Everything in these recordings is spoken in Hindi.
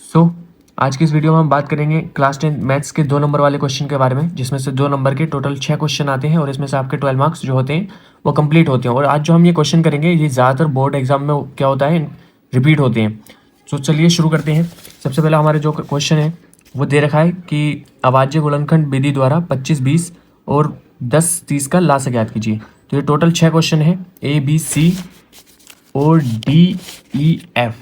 सो आज की इस वीडियो में हम बात करेंगे क्लास 10 मैथ्स के 2 नंबर वाले क्वेश्चन के बारे में, जिसमें से 2 नंबर के टोटल 6 क्वेश्चन आते हैं और इसमें से आपके 12 मार्क्स जो होते हैं वो कंप्लीट होते हैं। और आज जो हम ये क्वेश्चन करेंगे ये ज़्यादातर बोर्ड एग्जाम में क्या होता है, रिपीट होते हैं। तो चलिए शुरू करते हैं। सबसे पहला हमारे जो क्वेश्चन है वो दे रखा है कि अभाज्य गुणनखंड विधि द्वारा 25, 20 और 10, 30 का लासा ज्ञात कीजिए। तो ये टोटल 6 क्वेश्चन है, A, B, C और D, E, F,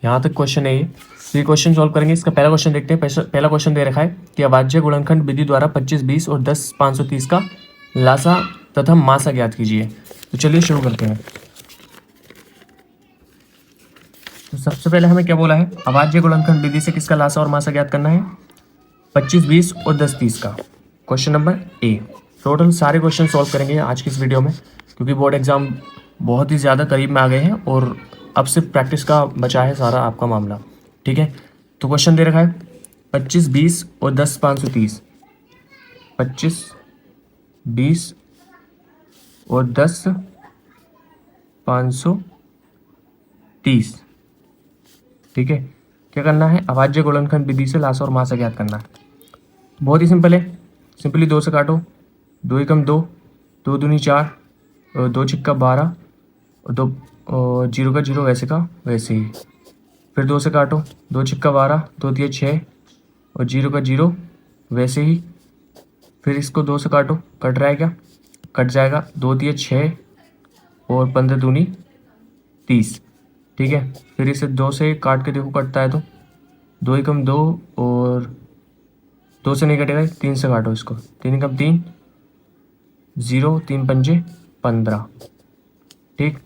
यहाँ तक क्वेश्चन है ये। तो ये क्वेश्चन सॉल्व करेंगे। इसका पहला क्वेश्चन देखते हैं। पहला क्वेश्चन दे रखा है कि अभाज्य गुणनखंड विधि द्वारा 25, 20 और 10, 530 का लासा तथा मासा ज्ञात कीजिए। तो चलिए शुरू करते हैं। तो सबसे पहले हमें क्या बोला है, अभाज्य गुणनखंड विधि से किसका लासा और मासा ज्ञात करना है, 25, 20 और 10, 30 का। Question number A. टोटल सारे क्वेश्चन सॉल्व करेंगे आज की इस वीडियो में, क्योंकि बोर्ड एग्जाम बहुत ही ज़्यादा करीब में आ गए हैं और अब सिर्फ प्रैक्टिस का बचा है सारा आपका मामला। ठीक है, तो क्वेश्चन दे रखा है 25, 20 और 10, 530। 25, 20 और 10, 530। ठीक है, क्या करना है, अभाज्य गुणनखंड विधि से लासा और मासा ज्ञात करना है। बहुत ही सिंपल है, सिंपली 2 से काटो, 2 एकम 2, 2 दूनी 4 और 2 छिक्का 12 और 2 जीरो का जीरो वैसे का वैसे ही। फिर 2 से काटो, 2 छिक्का 12, 2 तिया 6 और जीरो का जीरो वैसे ही। फिर इसको 2 से काटो, कट रहा है क्या, कट जाएगा, 2 तिया 6 और 15 दूनी 30। ठीक है, फिर इसे 2 से काट के देखो कटता है तो 2 एकम 2 और 2 से नहीं कटेगा, 3 से काटो इसको, 3 एकम 3, 0, 3 पंजे 15। ठीक,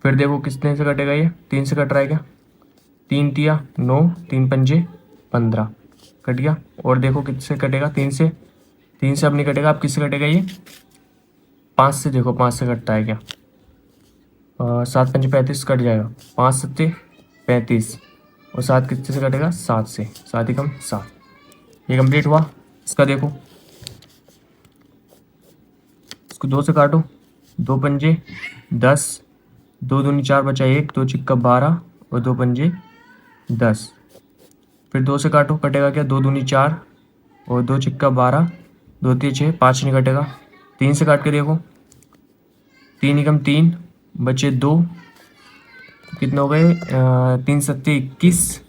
फिर देखो कितने से कटेगा, ये 3 से कट रहा है क्या, 3 तिया 9, 3 पंजे 15, कट गया। और देखो किससे कटेगा, 3 से, 3 से अब नहीं कटेगा, अब किससे कटेगा ये, 5 से। देखो 5 से कटता है क्या, 7 पंजे 35 कट जाएगा, 5 सत्ते 35 और 7 कितने से कटेगा, 7 से, 7 एकम 7। ये कंप्लीट हुआ। इसका देखो, इसको 2 से काटो, 2 पंजे 10, 2 दूनी 4 बचा 1, 2 छिक्का 12 और 2 पंजे 10। फिर 2 से काटो, कटेगा क्या, 2 दूनी 4 और 2 छिक्का 12, 2 तिया 6, 5 नहीं कटेगा। 3 से काट के देखो, 3 एकम 3 बचे 2, कितने हो गए, 3 सत्ते 21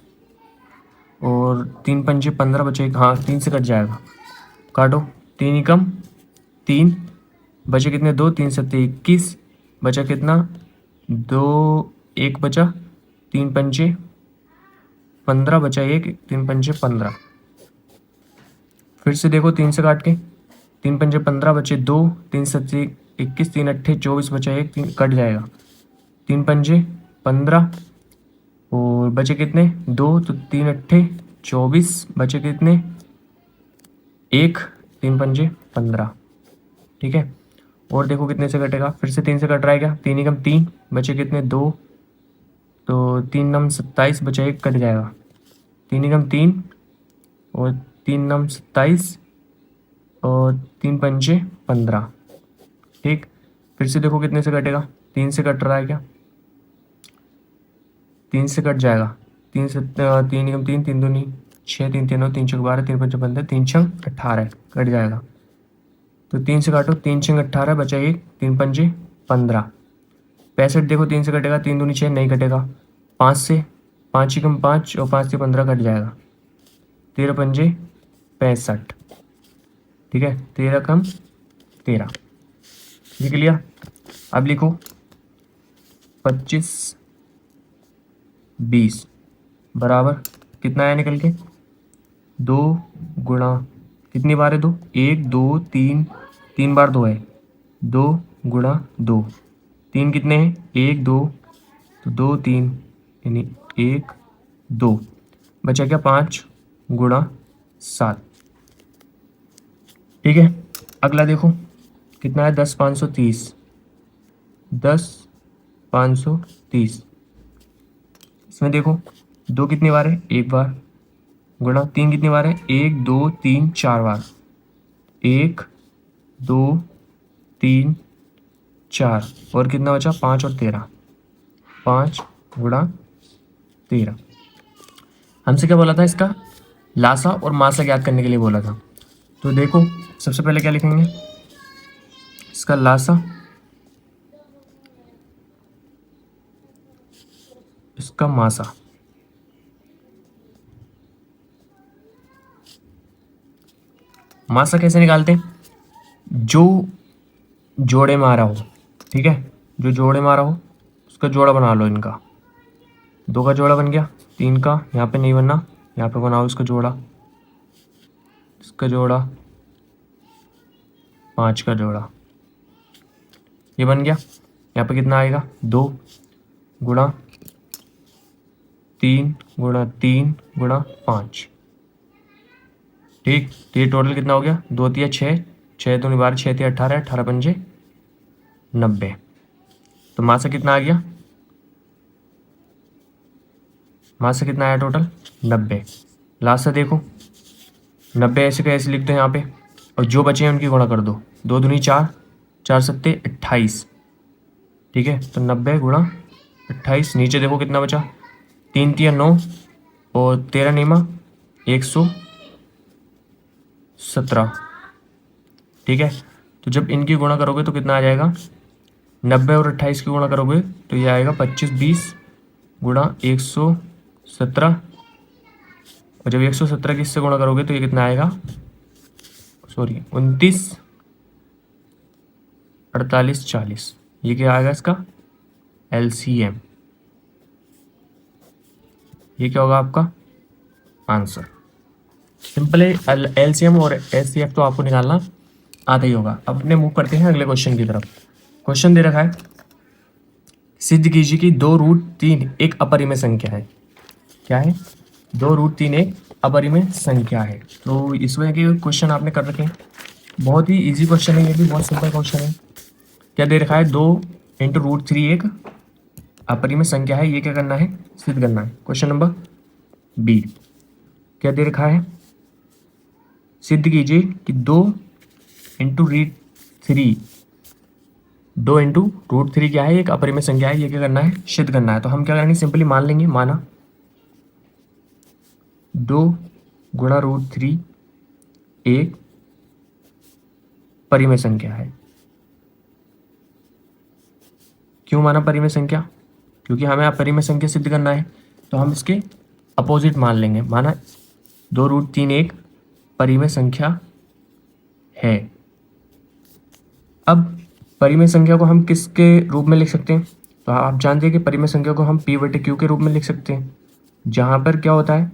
और 3 पंजे 15 बचे 1। हाँ, 3 से कट जाएगा, काटो, 3 एकम 3 बचे कितने, 2, 3 सत्ते 21 बचा कितना, 2, 1 बचा, 3 पंजे 15 बचा 1, 3 पंजे 15। फिर से देखो 3 से काट के, 3 पंजे 15 बचे 2, 3 सत्ते 21, 3 अट्ठे 24 बचा 1, 3 कट जाएगा, 3 पंजे 15 और बचे कितने 2, तो 3 अट्ठे 24 बचे कितने 1, 3 पंजे 15। ठीक है, और देखो कितने से कटेगा, फिर से 3 से कट रहा है क्या, 3 एकम 3 बचे कितने 2, तो 3 नम 27 बचा 1, कट जाएगा, 3 एकम 3 और 3 नम 27 और 3 पंजे 15। ठीक, फिर से देखो कितने से कटेगा, 3 से कट रहा है क्या, 3 से कट जाएगा, 3 से 3 एकम 3, 3 दूनी 6, 3 तीन 3 छक 12, 3 पंजे 15, 3 छंग 18 कट जाएगा। तो 3 से काटो, 3 छंग 18 बचा 1, 3 पंजे 15। 65 देखो 3 से कटेगा, 3 दूनी 6 नहीं कटेगा, 5 से, 5 एकम 5 और 5 से 15 कट जाएगा, 13 पंजे 65। ठीक है, 13 कम 13, लिख लिया। अब लिखो 25, 20 बराबर कितना आया निकल के, 2 गुणा, कितनी बार है 2, 1 2 3, 3 बार 2 है, 2 गुणा 2, 3 कितने हैं, 1 2, तो 2 3 यानी 1 2 बचा क्या, 5 गुणा 7। ठीक है, अगला देखो कितना है, 10 530, 10 530। इसमें देखो 2 कितनी बार है, 1 बार, गुणा 3 कितनी बार है, 1 2 3 4 बार, 1 2 3 4 और कितना बचा, 5 और 13, 5 गुणा 13। हमसे क्या बोला था, इसका लासा और मासा ज्ञात करने के लिए बोला था। तो देखो सबसे पहले क्या लिखेंगे, इसका लासा, इसका मासा। मासा कैसे निकालते हैं, जो जोड़े में आ रहा हो, ठीक है, जो जोड़े में आ रहा हो उसका जोड़ा बना लो। इनका 2 का जोड़ा बन गया, 3 का यहाँ पे नहीं बनना, यहाँ पे बनाओ इसका जोड़ा, इसका जोड़ा, 5 का जोड़ा, ये बन गया। यहाँ पे कितना आएगा, 2 गुणा 3 गुणा 3 गुणा 5, ठीक। तो ये टोटल कितना हो गया, 2 तिया 6, 6 दूनी 12, 6 तिया 18, 18 पंजे 90। तो मासा कितना आ गया, मासा कितना आया टोटल 90। लास्ट से देखो 90 ऐसे का ऐसे लिख दो यहाँ पे, और जो बचे हैं उनकी गुणा कर दो, 2 दूनी 4, 4 सत्ते 28, ठीक है। तो 90 गुणा 28, नीचे देखो कितना बचा, 3 तिया 9 और 13 नीमा 117, ठीक है। तो जब इनकी गुणा करोगे तो कितना आ जाएगा, 90 और 28 की गुणा करोगे तो ये आएगा 25 20 गुणा 117, और जब 117 की इससे गुणा करोगे तो ये कितना आएगा, सॉरी 29 48 40, ये क्या आएगा इसका LCM, ये क्या होगा आपका आंसर। सिंपल है, LCM और HCF तो आपको निकालना आता ही होगा। अब अपने मूव करते हैं अगले क्वेश्चन की तरफ। क्वेश्चन दे रखा है, सिद्ध कीजिए कि 2√3 एक अपरिमेय संख्या है। क्या है, 2√3 एक अपरिमेय संख्या है। तो इस वजह के क्वेश्चन आपने कर रखे हैं, बहुत ही इजी क्वेश्चन है, ये भी बहुत सिंपल क्वेश्चन है। क्या दे रखा है, 2 × √3 एक अपरिमेय संख्या है, ये क्या करना है, सिद्ध करना है। क्वेश्चन नंबर बी, क्या दे रखा है, सिद्ध कीजिए कि 2 × √3, 2 × √3 क्या है, एक अपरिमेय संख्या है, ये क्या करना है, सिद्ध करना है। तो हम क्या करेंगे, सिंपली मान लेंगे, माना 2 गुणा √3 एक परिमेय संख्या है। क्यों माना परिमेय संख्या, क्योंकि हमें अपरिमेय संख्या सिद्ध करना है, तो हम इसके अपोजिट मान लेंगे, माना 2√3 एक परिमेय संख्या है। अब परिमेय संख्या को हम किसके रूप में लिख सकते हैं, तो आप जानते हैं कि परिमेय संख्या को हम P/Q के रूप में लिख सकते हैं, जहाँ पर क्या होता है,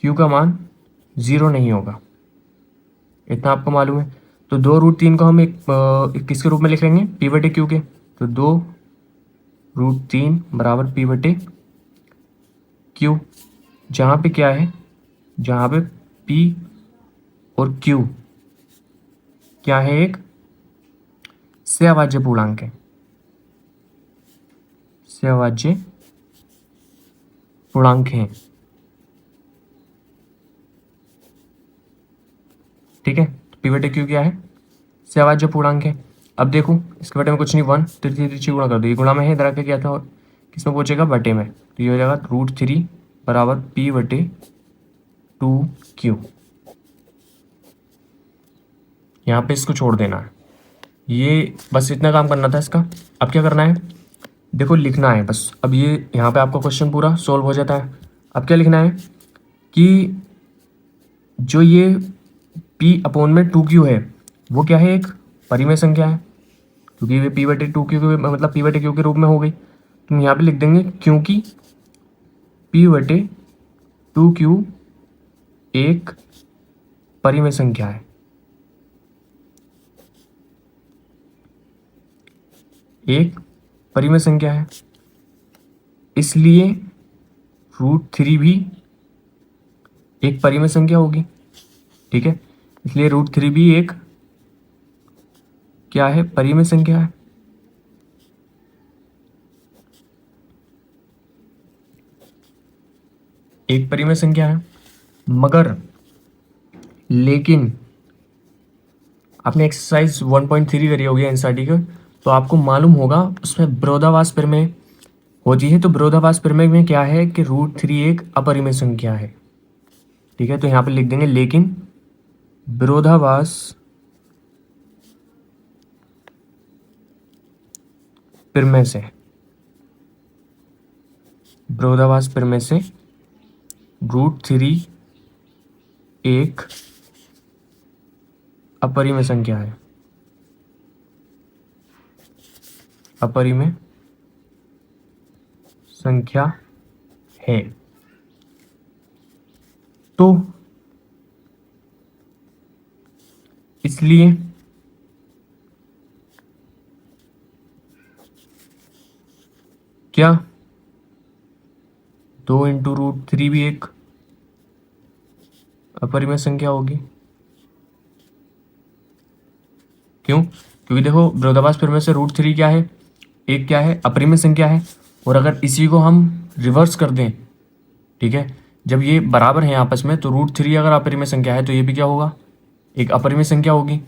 Q का मान 0 नहीं होगा, इतना आपको मालूम है। तो 2√3 को हम एक किसके रूप में लिख लेंगे, P/Q के। तो 2√3 बराबर P/Q, जहाँ पे क्या है, जहाँ पे P और Q क्या है, एक सहअभाज्य पूर्णांक है, सहअभाज्य पूर्णांक है, ठीक है। P/Q क्या है, सहअभाज्य पूर्णांक है। अब देखो इसके बटे में कुछ नहीं, 1 तिरछी गुणा कर दो, ये गुणा में है, इधर आके क्या था, और किसमें पहुंचेगा, बटे में, तो ये हो जाएगा √3 बराबर P/2Q। यहाँ पे इसको छोड़ देना है, ये बस इतना काम करना था इसका। अब क्या करना है, देखो लिखना है बस। अब ये यहाँ पे आपका क्वेश्चन पूरा सोल्व हो जाता है। अब क्या लिखना है कि जो ये P/2Q है वो क्या है, एक परिमेय संख्या है, क्योंकि ये P/2Q के मतलब P/Q के रूप में हो गई। तुम यहाँ पे लिख देंगे क्योंकि P/2Q एक परिमेय संख्या है, एक परिमेय संख्या है, इसलिए √3 भी एक परिमेय संख्या होगी, ठीक है। इसलिए √3 भी एक क्या है, परिमेय संख्या है। एक परिमेय संख्या है, मगर लेकिन आपने एक्सरसाइज 1.3 करी होगी एनसीईआरटी के, तो आपको मालूम होगा उसमें विरोधाभास प्रमेय होती है। तो विरोधाभास प्रमेय में क्या है कि √3 एक अपरिमेय संख्या है, ठीक है, तो यहाँ पे लिख देंगे लेकिन विरोधाभास प्रमेय से, विरोधाभास प्रमेय से √3 एक अपरिमेय संख्या है, अपरिमेय संख्या है। तो इसलिए क्या 2 इंटू √3 भी एक अपरिमेय संख्या होगी? क्यों? क्योंकि देखो विरोधाभास प्रमेय से √3 क्या है, एक क्या है, अपरिमेय संख्या है। और अगर इसी को हम रिवर्स कर दें, ठीक है, जब ये बराबर हैं आपस में, तो √3 अगर अपरिमेय संख्या है तो ये भी क्या होगा, एक अपरिमेय संख्या होगी।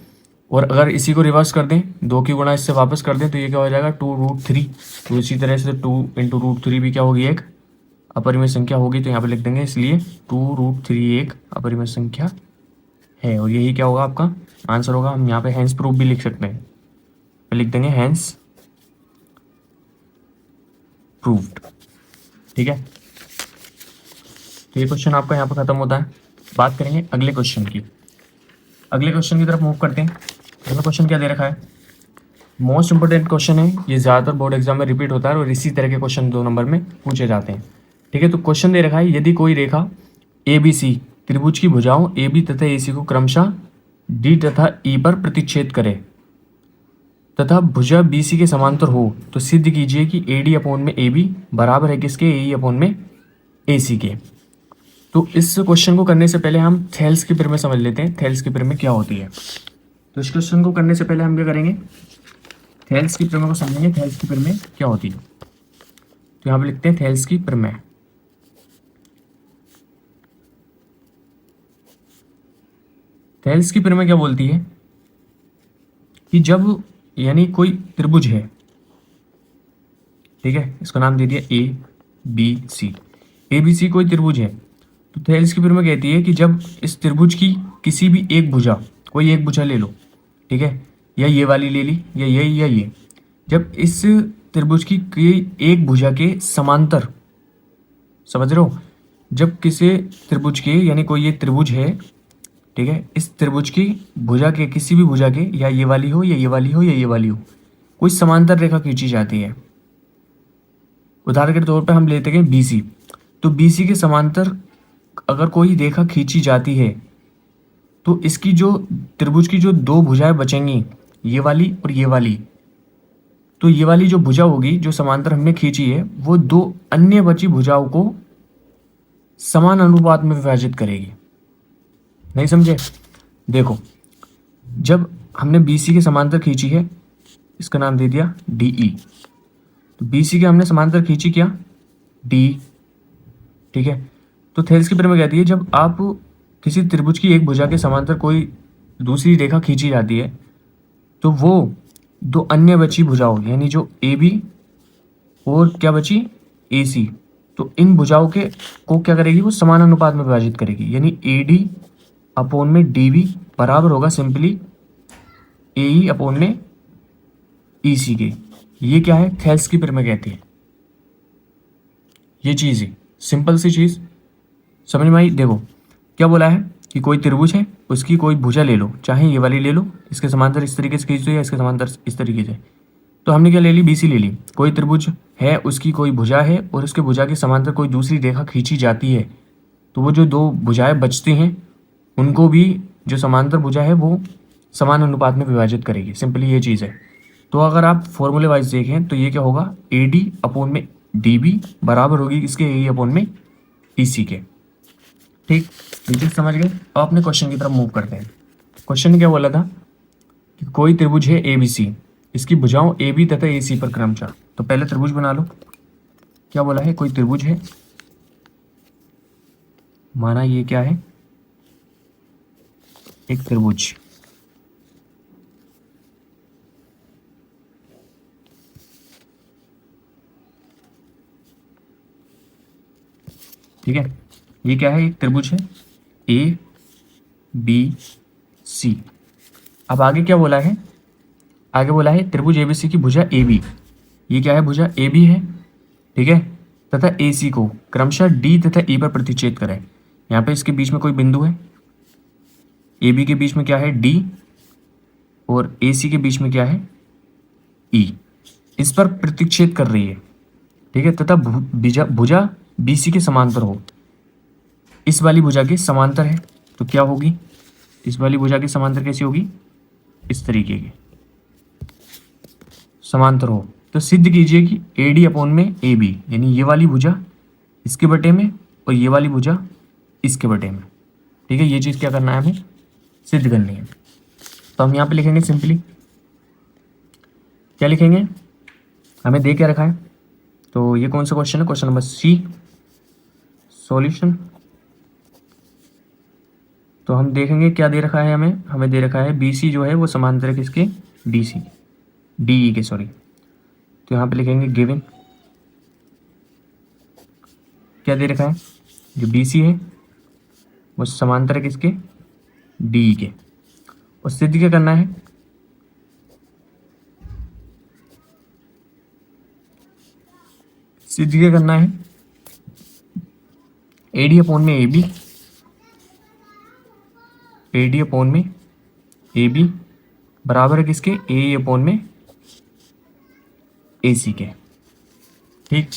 और अगर इसी को रिवर्स कर दें, 2 की गुणा इससे वापस कर दें, तो ये क्या हो जाएगा 2√3। तो इसी तरह से 2 इंटू √3 भी क्या होगी, एक अपरिमेय संख्या होगी। तो यहाँ पे लिख देंगे इसलिए 2√3 एक अपरिमेय संख्या है। और यही क्या होगा, आपका आंसर होगा। हम यहाँ पे हैंस प्रूफ भी लिख सकते हैं, तो लिख देंगे हैंस प्रूव्ड। ठीक है, तो ये क्वेश्चन आपका यहाँ पर खत्म होता है। बात करेंगे अगले क्वेश्चन की। अगले क्वेश्चन की तरफ मूव करते हैं। अगला क्वेश्चन क्या दे रखा है, मोस्ट इंपोर्टेंट क्वेश्चन है ये, ज़्यादातर बोर्ड एग्जाम में रिपीट होता है और इसी तरह के क्वेश्चन 2 नंबर में पूछे जाते हैं। ठीक है, तो क्वेश्चन दे रखा है, यदि कोई रेखा ABC त्रिभुज की भुजाओं AB तथा AC को क्रमशः D तथा E पर प्रतिच्छेद करे तथा भुजा BC के समांतर हो, तो सिद्ध कीजिए कि AD अपॉन में AB बराबर है किसके, AE अपॉन में AC के। तो इस क्वेश्चन को करने से पहले हम थेल्स की प्रमेय समझ लेते हैं, थेल्स की प्रमेय क्या होती है। तो इस क्वेश्चन को करने से पहले हम क्या करेंगे, थेल्स की प्रमेय को समझेंगे, थेल्स की प्रमेय क्या होती है। तो यहाँ पे लिखते हैं थेल्स की प्रमेय। थेल्स की प्रमेय क्या बोलती है कि जब यानी कोई त्रिभुज है, ठीक है, इसका नाम दे दिया ABC, ABC कोई त्रिभुज है, तो थेल्स की प्रमेय कहती है कि जब इस त्रिभुज की किसी भी एक भुजा, कोई एक भुजा ले लो, ठीक है, या ये वाली ले ली या ये, जब इस त्रिभुज की एक भुजा के समांतर, समझ रहे हो, जब किसी त्रिभुज के यानी कोई ये त्रिभुज है, ठीक है, इस त्रिभुज की भुजा के किसी भी भुजा के, या ये वाली हो या ये वाली हो या ये वाली हो, कोई समांतर रेखा खींची जाती है। उदाहरण के तौर पे हम लेते हैं BC, तो BC के समांतर अगर कोई रेखा खींची जाती है, तो इसकी जो त्रिभुज की जो 2 भुजाएं बचेंगी, ये वाली और ये वाली, तो ये वाली जो भुजा होगी जो समांतर हमने खींची है, वो 2 अन्य बची भुजाओं को समान अनुपात में विभाजित करेगी। नहीं समझे? देखो, जब हमने BC के समांतर खींची है, इसका नाम दे दिया DE, तो BC के हमने समांतर खींची क्या, D, ठीक है। तो थेल्स की प्रमेय कहती है जब आप किसी त्रिभुज की एक भुजा के समांतर कोई दूसरी रेखा खींची जाती है, तो वो 2 अन्य बची भुजाओं यानी जो AB और क्या बची AC, तो इन भुजाओं के को क्या करेगी, वो समान अनुपात में विभाजित करेगी, यानी AD अपॉन में DB बराबर होगा सिंपली AE अपॉन में EC के। ये क्या है, थेल्स की प्रमेय कहती है। ये चीज़ है, सिंपल सी चीज़ समझ में आई। देखो क्या बोला है कि कोई त्रिभुज है, उसकी कोई भुजा ले लो, चाहे ये वाली ले लो, इसके समांतर इस तरीके से खींच दो या इसके समांतर इस तरीके से। तो हमने क्या ले ली, BC ले ली। कोई त्रिभुज है, उसकी कोई भुजा है और उसके भुजा के समांतर कोई दूसरी रेखा खींची जाती है, तो वो जो 2 भुजाएं बचती हैं उनको भी जो समांतर भुजा है वो समान अनुपात में विभाजित करेगी। सिंपली ये चीज़ है। तो अगर आप फॉर्मूले वाइज देखें तो ये क्या होगा, AD अपॉन में DB बराबर होगी इसके AE अपॉन में EC के। ठीक, ये चीज़ समझ गए। अब अपने क्वेश्चन की तरफ मूव करते हैं। क्वेश्चन ने क्या बोला था कि कोई त्रिभुज है ABC, इसकी भुजाओं AB तथा AC पर क्रमशः। तो पहले त्रिभुज बना लो। क्या बोला है, कोई त्रिभुज है, माना ये क्या है, एक त्रिभुज, ठीक है, ये क्या है, एक त्रिभुज है ए बी सी। अब आगे क्या बोला है, आगे बोला है त्रिभुज एबीसी की भुजा ए बी, ये क्या है, भुजा ए बी है, ठीक है, तथा ए सी को क्रमशः डी तथा ई पर प्रतिच्छेद करें। यहाँ पे इसके बीच में कोई बिंदु है, ए बी के बीच में क्या है, डी, और ए सी के बीच में क्या है, ई, इस पर प्रतिच्छेद कर रही है, ठीक है, तथा भुजा बी सी के समांतर हो, इस वाली भुजा के समांतर है, तो क्या होगी, इस वाली भुजा की समांतर कैसी होगी, इस तरीके की समांतर हो, तो सिद्ध कीजिए कि ए डी अपॉन में ए बी, यानी ये वाली भुजा इसके बटे में और ये वाली भुजा इसके बटे में, ठीक है, ये चीज़ क्या करना है, हमें सिद्ध करनी है। तो हम यहाँ पे लिखेंगे सिंपली, क्या लिखेंगे, हमें दे क्या रखा है, तो ये कौन सा क्वेश्चन है, क्वेश्चन नंबर सी, सॉल्यूशन। तो हम देखेंगे क्या दे रखा है, हमें दे रखा है बी सी जो है वो समांतर है किसके, डी सी, डी ई के, सॉरी। तो यहाँ पे लिखेंगे गिवन, क्या दे रखा है, जो बी सी है वो समांतर है किसके, डी ई के, और सिद्ध क्या करना है, सिद्ध क्या करना है, ए डी अपॉन में A B, A D upon में ए बी बराबर है किसके, ए अपॉन में ए सी के, ठीक।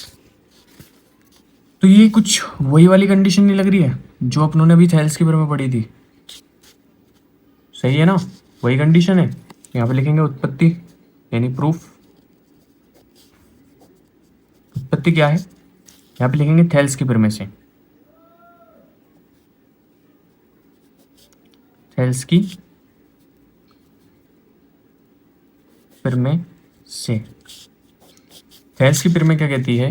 तो ये कुछ वही वाली कंडीशन नहीं लग रही है जो अपनों ने अभी थेल्स के बारे में पढ़ी थी, सही है ना, वही कंडीशन है। यहाँ पे लिखेंगे उत्पत्ति, यानी प्रूफ, उत्पत्ति क्या है, यहाँ पे लिखेंगे थेल्स की प्रमेय से, थेल्स की प्रमेय से। थेल्स की प्रमेय क्या कहती है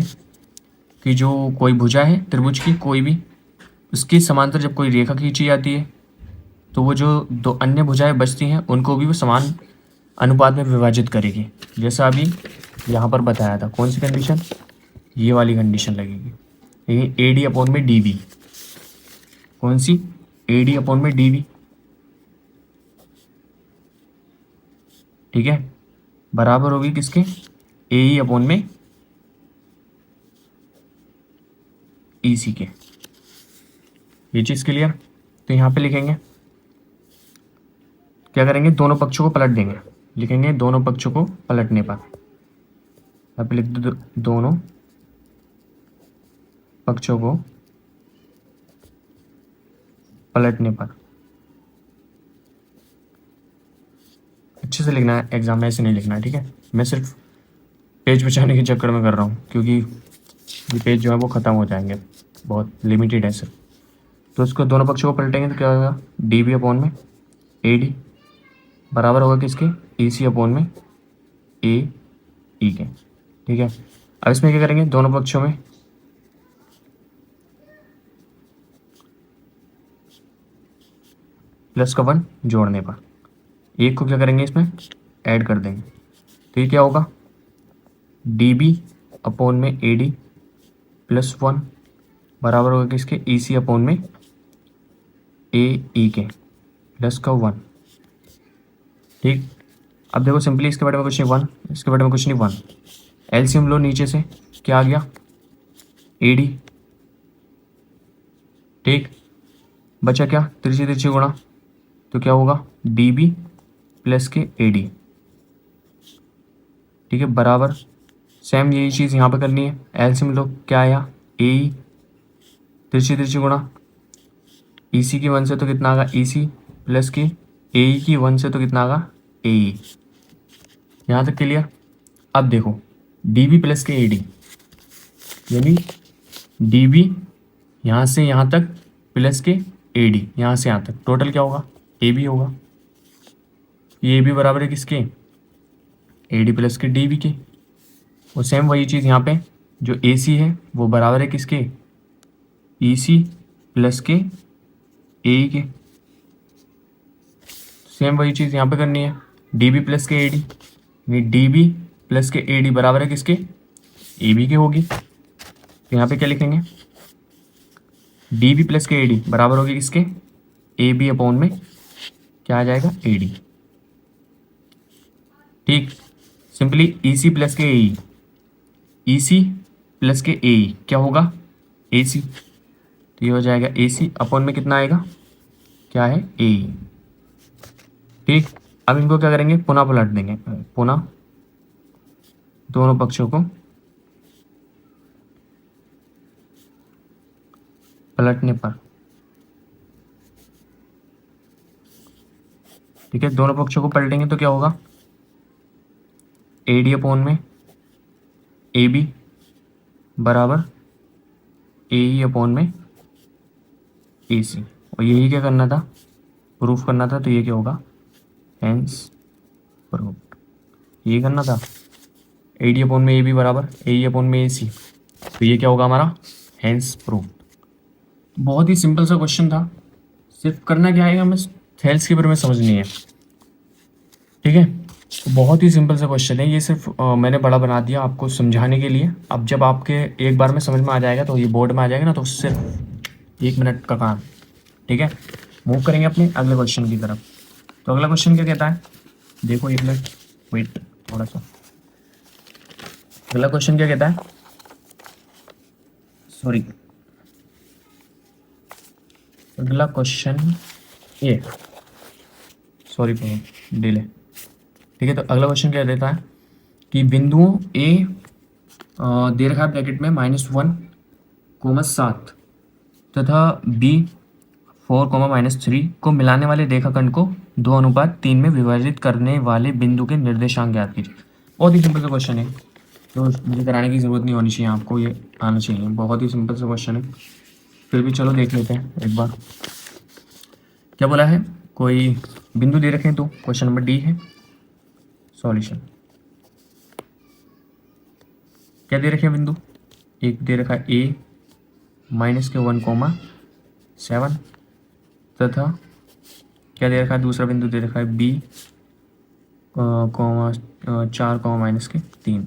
कि जो कोई भुजा है त्रिभुज की कोई भी, उसके समांतर जब कोई रेखा खींची जाती है तो वो जो दो अन्य भुजाएं बचती हैं उनको भी वो समान अनुपात में विभाजित करेगी, जैसा अभी यहाँ पर बताया था। कौन सी कंडीशन, ये वाली कंडीशन लगेगी, ये ए डी अपॉन में डी बी, कौन सी, ए डी अपॉन में डी बी, ठीक है, बराबर होगी किसके, ए ई अपॉन में ई सी के, ये चीज़ क्लियर। तो यहाँ पे लिखेंगे क्या करेंगे, दोनों पक्षों को पलट देंगे, लिखेंगे दोनों पक्षों को पलटने पर, यहाँ पे लिख दो दोनों पक्षों को पलटने पर। अच्छे से लिखना है, एग्जाम में ऐसे नहीं लिखना है, ठीक है, मैं सिर्फ पेज बचाने के चक्कर में कर रहा हूँ क्योंकि ये पेज जो है वो ख़त्म हो जाएंगे, बहुत लिमिटेड है सिर्फ। तो इसको दोनों पक्षों को पलटेंगे तो क्या होगा, डी बी अपॉन में ए डी बराबर होगा किसके, ए सी अपॉन में ए ई के, ठीक है। अब इसमें क्या करेंगे, दोनों पक्षों में प्लस का 1 जोड़ने पर एक को क्या करेंगे, इसमें ऐड कर देंगे, तो ये क्या होगा, डी बी अपॉन में ए डी प्लस 1 बराबर होगा किसके, ई सी अपॉन में ए ई के प्लस का 1, ठीक। अब देखो सिंपली इसके बारे में कुछ नहीं, 1, इसके बारे में कुछ नहीं, 1 एलसीएम लो, नीचे से क्या आ गया, ए डी, ठीक, बचा क्या, तिरछी तिरछी गुणा, तो क्या होगा, डी बी प्लस के ए डी, ठीक है, बराबर सेम यही चीज़ यहाँ पे करनी है, एलसीएम लो, क्या आया, ए ई, तिरछी तिरछी गुणा, ई सी की 1 से तो कितना आगा, ई सी प्लस के ए ई की 1 से तो कितना आगा, ए ई। यहाँ तक क्लियर। अब देखो डी बी प्लस के ए डी, यानी डी बी यहाँ से यहाँ तक प्लस के ए डी यहाँ से यहाँ तक, टोटल क्या होगा, ए बी होगा। ये भी बराबर है किसके, ए डी प्लस के डी बी के। और सेम वही चीज़ यहाँ पे जो ए सी है वो बराबर है किसके, ई सी प्लस के ए ई के। सेम वही चीज़ यहाँ पे करनी है, डी बी प्लस के ए डी, यानी डी बी प्लस के ए डी बराबर है किसके, ए बी के होगी। तो यहाँ पे क्या लिखेंगे, डी बी प्लस के ए डी बराबर होगी किसके, ए बी अपॉन में क्या आ जाएगा, ए डी। ठीक, सिंपली ई सी प्लस के ए ई सी प्लस के ए क्या होगा, ए सी। तो ये हो जाएगा ए सी अपॉन में कितना आएगा, क्या है, ए। ठीक, अब इनको क्या करेंगे, पुनः पलट देंगे, पुनः दोनों पक्षों को पलटने पर, ठीक है, दोनों पक्षों को पलटेंगे तो क्या होगा, ए डी अपॉन में ए बी बराबर ए ई अपॉन में ए सी। और यही क्या करना था, प्रूफ करना था, तो ये क्या होगा, हेंस प्रूफ। ये करना था, ए डी अपॉन में ए बी बराबर ए ई अपॉन में ए सी, तो ये क्या होगा हमारा, हेंस प्रूफ। बहुत ही सिंपल सा क्वेश्चन था, सिर्फ करना क्या है, हमें थेल्स के बारे में समझनी है। ठीक है, तो बहुत ही सिंपल सा क्वेश्चन है ये, सिर्फ मैंने बड़ा बना दिया आपको समझाने के लिए। अब जब आपके एक बार में समझ में आ जाएगा, तो ये बोर्ड में आ जाएगा ना, तो सिर्फ 1 मिनट का काम। ठीक है, मूव करेंगे अपने अगले क्वेश्चन की तरफ। तो अगला क्वेश्चन क्या कहता है, देखो 1 मिनट वेट थोड़ा सा। अगला क्वेश्चन क्या कहता है, सॉरी, अगला क्वेश्चन ये, सॉरी डिले। ठीक है, तो अगला क्वेश्चन क्या देता है कि बिंदुओं ए दे रखा है ब्रैकेट में -1,7 तथा बी 4,-3 को मिलाने वाले रेखाखंड को 2:3 में विभाजित करने वाले बिंदु के निर्देशांक ज्ञात कीजिए। बहुत ही सिंपल सा क्वेश्चन है, तो मुझे कराने की ज़रूरत नहीं होनी चाहिए, आपको ये आना चाहिए। बहुत ही सिंपल सा क्वेश्चन है, फिर भी चलो देख लेते हैं एक बार। क्या बोला है, कोई बिंदु दे रखे हैं, तो क्वेश्चन नंबर डी है सॉल्यूशन। क्या दे रखे हैं बिंदु, एक दे रखा है ए -1,7 तथा क्या दे रखा है, दूसरा बिंदु दे रखा है बी 4,-3।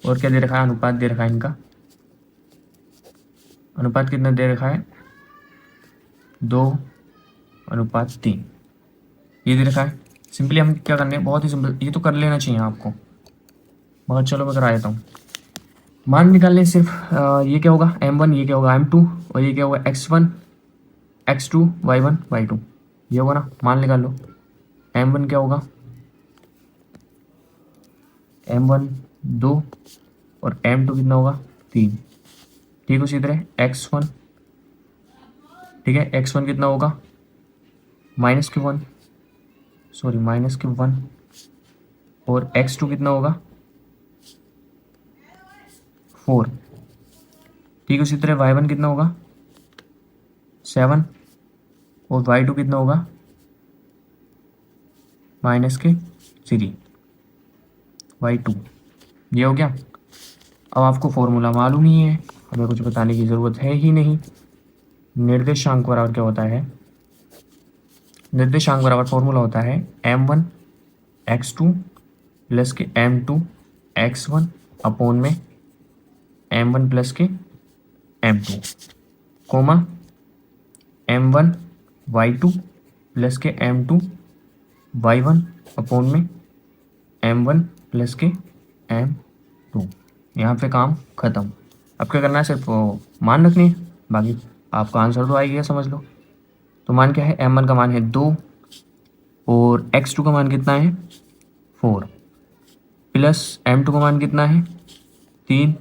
और क्या दे रखा है, अनुपात दे रखा है इनका, अनुपात कितना दे रखा है, 2:3 ये दे रखा है। सिंपली हम क्या करने हैं, बहुत ही सिंपल, ये तो कर लेना चाहिए आपको, मगर चलो मैं करा देता हूँ। मान निकालने सिर्फ ये क्या होगा m1, ये क्या होगा m2, और ये क्या होगा x1 x2 y1 y2, ये होगा ना। मान निकाल लो, m1 क्या होगा, m1 2 और m2 कितना होगा, 3। ठीक, उसी तरह x1, ठीक है, x1 कितना होगा, -1, सॉरी -1, और x2 कितना होगा, 4। ठीक है, उसी तरह y1 कितना होगा, 7, और y2 कितना होगा, -3 y2। ये हो गया। अब आपको फॉर्मूला मालूम ही है, हमें कुछ बताने की ज़रूरत है ही नहीं। निर्देशांक बराबर क्या होता है, निर्देशांक बराबर फॉर्मूला होता है m1 x2 प्लस के m2 x1 अपॉन में m1 प्लस के m2, coma m1 y2 plus के m2 y1 अपॉन में m1 प्लस के m2। यहाँ पे काम ख़त्म। अब क्या करना है, सिर्फ मान रखनी है, बाकी आपका आंसर तो आ गया, समझ लो। तो मान क्या है, m1 का मान है 2 और x2 का मान कितना है 4 प्लस m2 का मान कितना है 3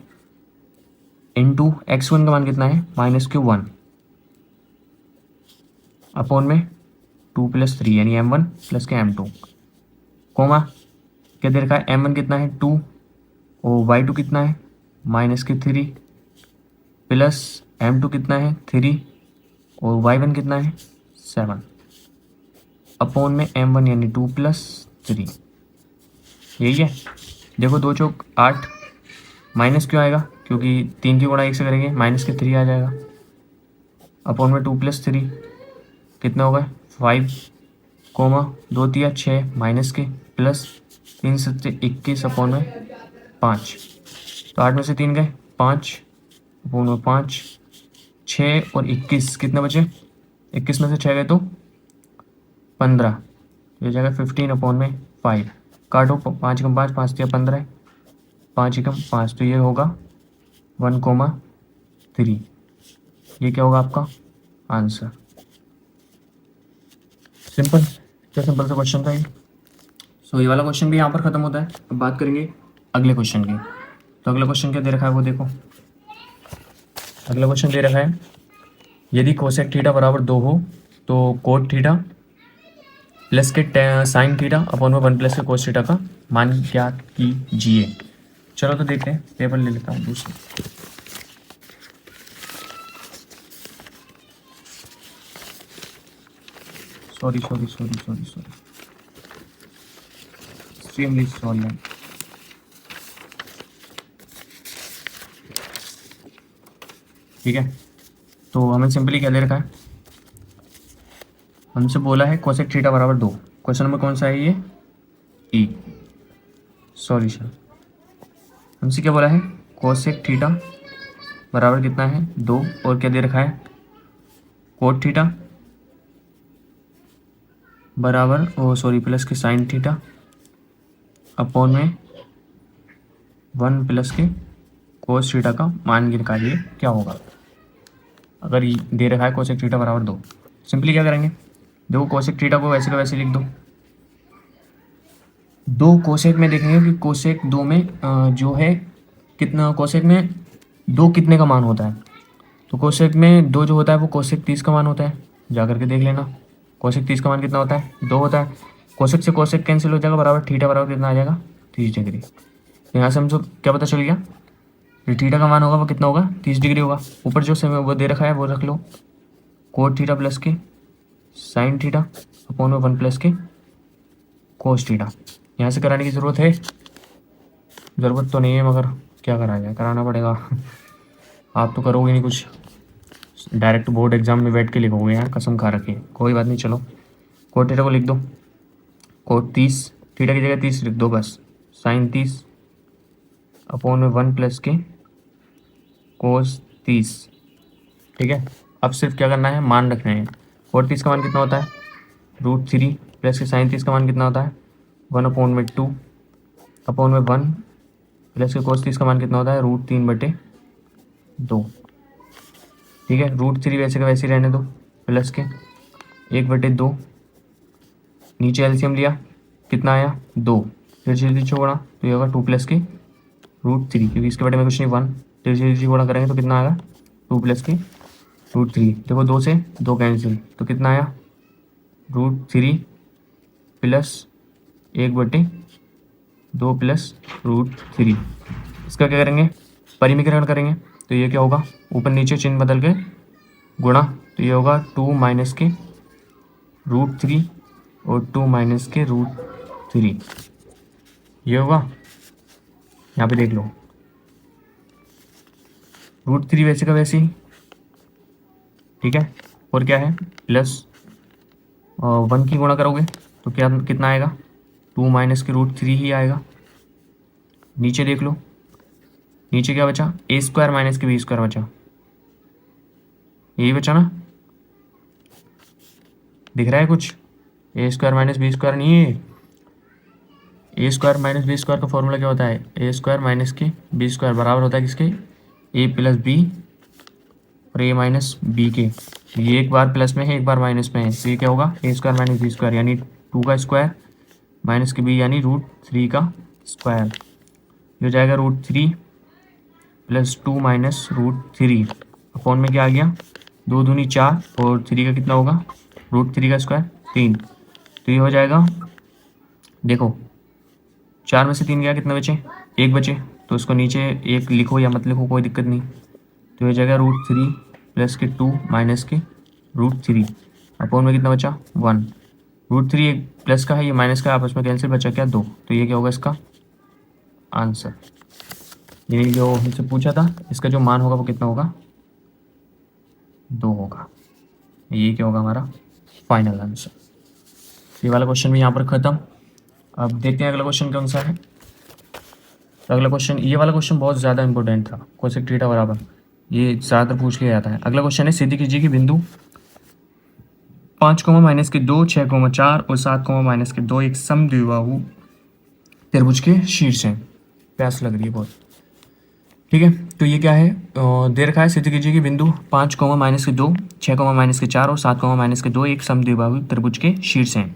इंटू x1 का मान कितना है -1 अपॉन में 2 + 3 यानी m1 प्लस के m2, कोमा क्या दे रखा है, m1 कितना है 2 और y2 कितना है -3 प्लस m2 कितना है 3 और y1 कितना है 7 अपॉन में m1 यानी 2 + 3। यही है, देखो 2 चौक 8, माइनस क्यों आएगा, क्योंकि 3 की गुणा 1 से करेंगे, -3 आ जाएगा, अपॉन में 2 + 3 कितना होगा 5, कोमा 2 × 3 = 6 माइनस के प्लस 3 × 7 = 21 अपॉन में 5। तो 8 में से 3 गए 5 अपॉन में 5, 6 और 21 कितने बचे, 21 में से 6 गए तो 15, ये जाएगा 15/5। काटो, 5 × 5 5 × 15, 5 × 5, तो ये होगा 1,3। ये क्या होगा आपका आंसर। सिंपल, क्या सिंपल सा क्वेश्चन था ये। सो ये वाला क्वेश्चन भी यहाँ पर ख़त्म होता है। अब बात करेंगे अगले क्वेश्चन की। तो अगला क्वेश्चन क्या दे रखा है वो देखो। अगला क्वेश्चन दे रखा है, यदि कोसेक थीटा बराबर 2 हो तो कोट थीटा प्लस के साइन थीटा अपॉन में 1 प्लस के कोस थीटा का मान ज्ञात कीजिए। चलो तो देखते हैं, पेपर ले लेता हूँ दूसरा। Sorry extremely sorry. ठीक है, तो हमें सिंपली क्या दे रखा है, हमसे बोला है कोसेक थीटा बराबर 2। क्वेश्चन नंबर कौन सा है ये, ई, सॉरी सर, हमसे क्या बोला है, कोसेक थीटा बराबर कितना है 2, और क्या दे रखा है, कोट थीटा बराबर प्लस के साइन थीटा अपॉन में 1 प्लस के कोस थीटा का मान निकालिए क्या होगा। अगर ये दे रखा है कोसेक थीटा बराबर 2, सिंपली क्या करेंगे, देखो कोसेक थीटा को वैसे का वैसे लिख दो। 2 कोसेक में देखेंगे कि कोसेक 2 में जो है कितना, कोसेक में 2 कितने का मान होता है, तो कोसेक में 2 जो होता है वो कोसेक 30 का मान होता है। जा करके देख लेना, कोसेक 30 का मान कितना होता है, 2 होता है। कोसेक से कोसेक कैंसिल हो जाएगा, बराबर थीटा बराबर कितना आ जाएगा, 30 डिग्री। यहाँ से हमको क्या पता चल गया, जो थीटा का मान होगा वो कितना होगा, 30 डिग्री होगा। ऊपर जो समय वो दे रखा है वो रख लो, कोट थीटा प्लस के साइन थीटा अपॉन में 1 प्लस के कोस थीटा। यहाँ से कराने की ज़रूरत है, ज़रूरत तो नहीं है मगर क्या करा जाए, कराना पड़ेगा। आप तो करोगे नहीं कुछ, डायरेक्ट बोर्ड एग्जाम में बैठ के लिखोगे, यहाँ कसम खा रखी है। कोई बात नहीं, चलो कोट थीटा को लिख दो, कोट 30, थीटा की जगह 30 लिख दो बस, साइन 30 अपॉन में 1 प्लस के कोस 30। ठीक है, अब सिर्फ क्या करना है, मान रखना है। कोट 30 का मान कितना होता है, √3 प्लस के साइन 30 का मान कितना होता है, 1/2 अपॉन में 1 प्लस के कोस 30 का मान कितना होता है, √3/2। ठीक है, √3 वैसे का वैसे ही रहने दो, प्लस के 1/2, नीचे एलसीएम लिया कितना आया 2, फिर जल्दी छोड़ा तो ये होगा 2 प्लस के √3, क्योंकि इसके बटे में कुछ नहीं 1, फिर जल्दी गुणा करेंगे तो कितना आएगा 2 प्लस के √3। देखो 2 से 2 कैंसिल, तो कितना आया √3 प्लस 1/2 प्लस √3। इसका क्या करेंगे, परिमीकरण करेंगे, तो ये क्या होगा, ऊपर नीचे चिन्ह बदल के गुणा, तो ये होगा 2 माइनस के √3 और 2 माइनस के √3, ये होगा। यहाँ पे देख लो, √3 वैसे का वैसे ही, ठीक है, और क्या है प्लस 1 की गुणा करोगे तो क्या कितना आएगा, 2 माइनस के √3 ही आएगा। नीचे देख लो, नीचे क्या बचा, a² माइनस के b² बचा, यही बचा ना, दिख रहा है कुछ, a² माइनस b² नहीं है, a² माइनस b² का फॉर्मूला क्या होता है, a² माइनस के b² बराबर होता है किसके, a प्लस b और a माइनस b के। ये एक बार प्लस में है एक बार माइनस में है, तो ये क्या होगा, a² माइनस b² यानी 2 का स्क्वायर माइनस के b यानी √3 का स्क्वायर, ये हो जाएगा √3 प्लस 2 माइनस √3 अपॉन में क्या आ गया, 2 दूनी 4 और 3 का कितना होगा, √3 का स्क्वायर 3, तो ये हो जाएगा, देखो 4 में से 3 गया, कितने बचे, 1 बचे, तो उसको नीचे 1 लिखो या मत लिखो कोई दिक्कत नहीं, तो ये जाएगा √3 प्लस के 2 माइनस के √3 अपॉन में कितना बचा 1, √3 एक प्लस का है ये माइनस का, आपस में कैंसिल, बचा क्या 2, तो ये क्या होगा इसका आंसर। ये जो हमसे पूछा था इसका जो मान होगा वो कितना होगा, 2 होगा। ये क्या होगा हमारा फाइनल आंसर। ये वाला क्वेश्चन भी यहाँ पर ख़त्म। अब देखते हैं अगला क्वेश्चन कौन सा है। तो अगला क्वेश्चन, ये वाला क्वेश्चन बहुत ज़्यादा इंपॉर्टेंट था, कोसेक थीटा बराबर, ये ज़्यादातर पूछ लिया जाता है। अगला क्वेश्चन है, सिद्ध कीजिए कि बिंदु 5,-2, 6,4 और 7,-2 एक समद्विबाहु त्रिभुज के शीर्ष हैं। प्यास लग रही है बहुत। ठीक है, तो ये क्या है, दे रखा है, सिद्ध कीजिए कि बिंदु 5,-2, 6,-4 और 7,-2 एक समद्विबाहु त्रिभुज के शीर्ष हैं।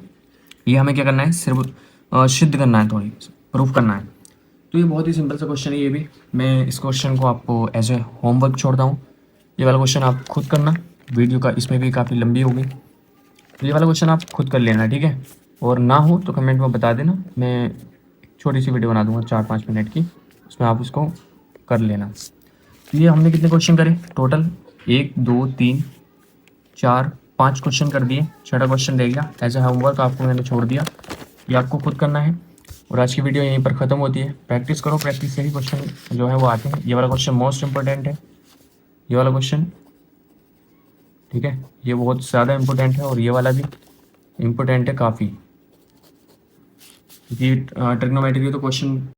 ये हमें क्या करना है, सिर्फ सिद्ध करना है, थोड़ी प्रूफ करना है। तो ये बहुत ही सिंपल सा क्वेश्चन है। ये भी मैं इस क्वेश्चन को आपको एज ए होमवर्क छोड़ता हूँ। ये वाला क्वेश्चन आप खुद करना, वीडियो का इसमें भी काफ़ी लंबी होगी, तो ये वाला क्वेश्चन आप खुद कर लेना, ठीक है। और ना हो तो कमेंट में बता देना, मैं छोटी सी वीडियो बना दूंगा 4-5 मिनट की, उसमें आप इसको कर लेना। तो ये हमने कितने क्वेश्चन करे टोटल, 1 2 3 4 5 क्वेश्चन कर दिए। छठा क्वेश्चन रह गया, एज ए होमवर्क आपको मैंने छोड़ दिया, ये आपको खुद करना है। और आज की वीडियो यहीं पर ख़त्म होती है। प्रैक्टिस करो, प्रैक्टिस से ही क्वेश्चन जो है वो आते हैं। ये वाला क्वेश्चन मोस्ट इंपॉर्टेंट है, ये वाला क्वेश्चन, ठीक है, ये बहुत ज़्यादा इम्पोर्टेंट है। और ये वाला भी इम्पोर्टेंट है काफ़ी, क्योंकि ट्रिग्नोमेट्री के तो क्वेश्चन